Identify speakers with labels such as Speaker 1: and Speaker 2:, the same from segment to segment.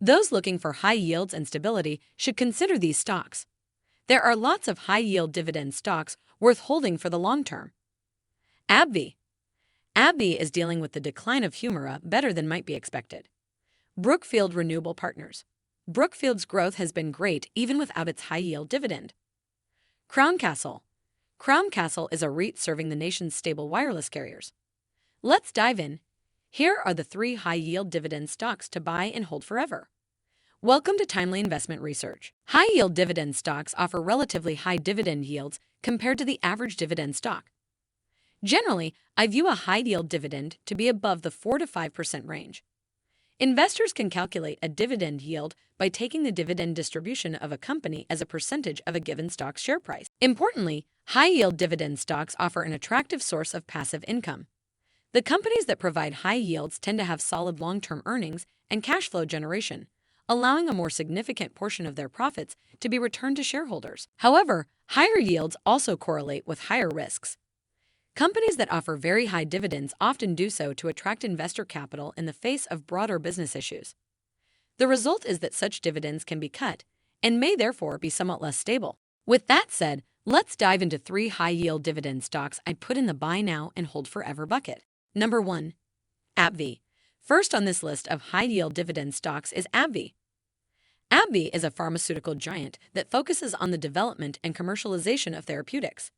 Speaker 1: Those looking for high yields and stability should consider these stocks. There are lots of high-yield dividend stocks worth holding for the long term. AbbVie. AbbVie is dealing with the decline of Humira better than might be expected. Brookfield Renewable Partners. Brookfield's growth has been great even without its high-yield dividend. Crown Castle. Crown Castle is a REIT serving the nation's stable wireless carriers. Let's dive in. Here are the 3 high-yield dividend stocks to buy and hold forever. Welcome to Timely Investment Research. High-yield dividend stocks offer relatively high dividend yields compared to the average dividend stock. Generally, I view a high-yield dividend to be above the 4 to 5% range. Investors can calculate a dividend yield by taking the dividend distribution of a company as a percentage of a given stock's share price. Importantly, high-yield dividend stocks offer an attractive source of passive income. The companies that provide high yields tend to have solid long-term earnings and cash flow generation, allowing a more significant portion of their profits to be returned to shareholders. However, higher yields also correlate with higher risks. Companies that offer very high dividends often do so to attract investor capital in the face of broader business issues. The result is that such dividends can be cut and may therefore be somewhat less stable. With that said, let's dive into 3 high-yield dividend stocks I'd put in the buy now and hold forever bucket. Number 1. AbbVie. First on this list of high-yield dividend stocks is AbbVie. AbbVie is a pharmaceutical giant that focuses on the development and commercialization of therapeutics.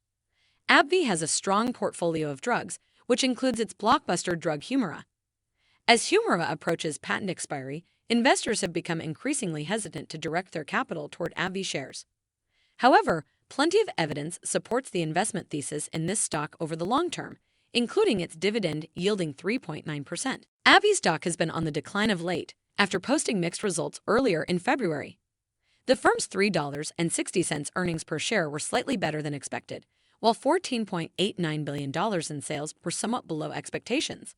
Speaker 1: AbbVie has a strong portfolio of drugs, which includes its blockbuster drug Humira. As Humira approaches patent expiry, investors have become increasingly hesitant to direct their capital toward AbbVie shares. However, plenty of evidence supports the investment thesis in this stock over the long term, including its dividend yielding 3.9%. AbbVie stock has been on the decline of late, after posting mixed results earlier in February. The firm's $3.60 earnings per share were slightly better than expected, while $14.89 billion in sales were somewhat below expectations.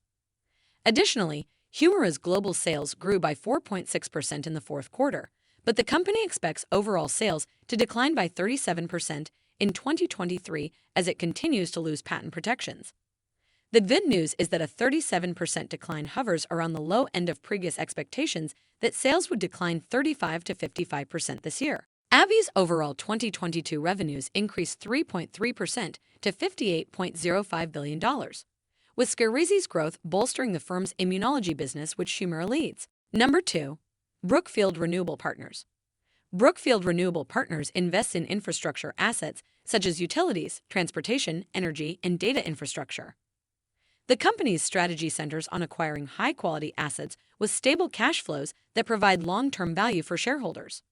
Speaker 1: Additionally, Humira's global sales grew by 4.6% in the fourth quarter, but the company expects overall sales to decline by 37% in 2023 as it continues to lose patent protections. The good news is that a 37% decline hovers around the low end of previous expectations that sales would decline 35 to 55% this year. AbbVie's overall 2022 revenues increased 3.3% to $58.05 billion, with Skyrizi's growth bolstering the firm's immunology business, which Humira leads. Number 2. Brookfield Renewable Partners. Brookfield Renewable Partners invests in infrastructure assets such as utilities, transportation, energy, and data infrastructure. The company's strategy centers on acquiring high-quality assets with stable cash flows that provide long-term value for shareholders.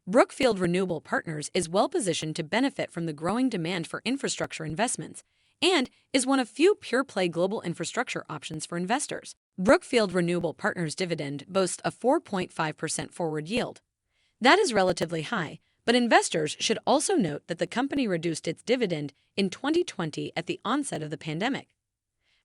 Speaker 1: Brookfield Renewable Partners is well-positioned to benefit from the growing demand for infrastructure investments and is one of few pure-play global infrastructure options for investors. Brookfield Renewable Partners' dividend boasts a 4.5% forward yield. That is relatively high, but investors should also note that the company reduced its dividend in 2020 at the onset of the pandemic.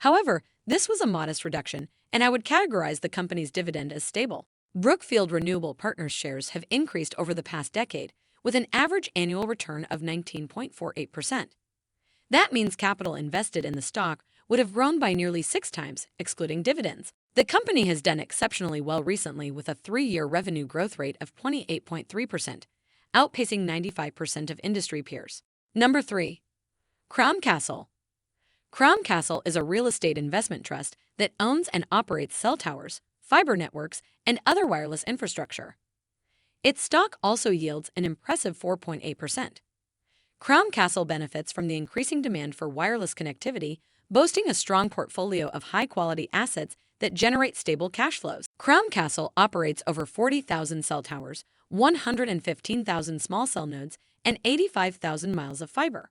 Speaker 1: However, this was a modest reduction, and I would categorize the company's dividend as stable. Brookfield Renewable Partners shares have increased over the past decade, with an average annual return of 19.48%. That means capital invested in the stock would have grown by nearly 6 times, excluding dividends. The company has done exceptionally well recently with a 3-year revenue growth rate of 28.3%, outpacing 95% of industry peers. Number 3. Crown Castle. Crown Castle is a real estate investment trust that owns and operates cell towers, fiber networks, and other wireless infrastructure. Its stock also yields an impressive 4.8%. Crown Castle benefits from the increasing demand for wireless connectivity, boasting a strong portfolio of high-quality assets that generate stable cash flows. Crown Castle operates over 40,000 cell towers, 115,000 small cell nodes, and 85,000 miles of fiber.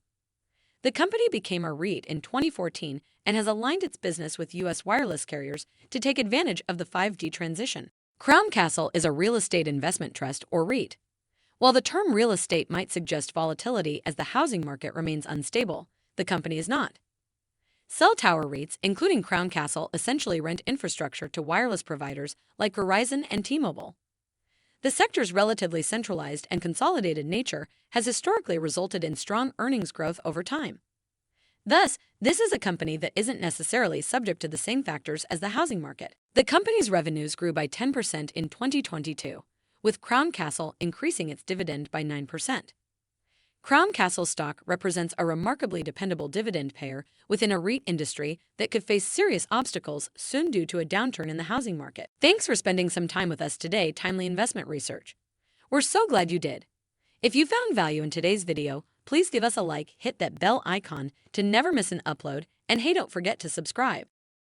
Speaker 1: The company became a REIT in 2014 and has aligned its business with U.S. wireless carriers to take advantage of the 5G transition. Crown Castle is a real estate investment trust, or REIT. While the term real estate might suggest volatility as the housing market remains unstable, the company is not. Cell tower REITs, including Crown Castle, essentially rent infrastructure to wireless providers like Verizon and T-Mobile. The sector's relatively centralized and consolidated nature has historically resulted in strong earnings growth over time. Thus, this is a company that isn't necessarily subject to the same factors as the housing market. The company's revenues grew by 10% in 2022, with Crown Castle increasing its dividend by 9%. Crown Castle stock represents a remarkably dependable dividend payer within a REIT industry that could face serious obstacles soon due to a downturn in the housing market. Thanks for spending some time with us today, Timely Investment Research. We're so glad you did. If you found value in today's video, please give us a like, hit that bell icon to never miss an upload, and hey, don't forget to subscribe.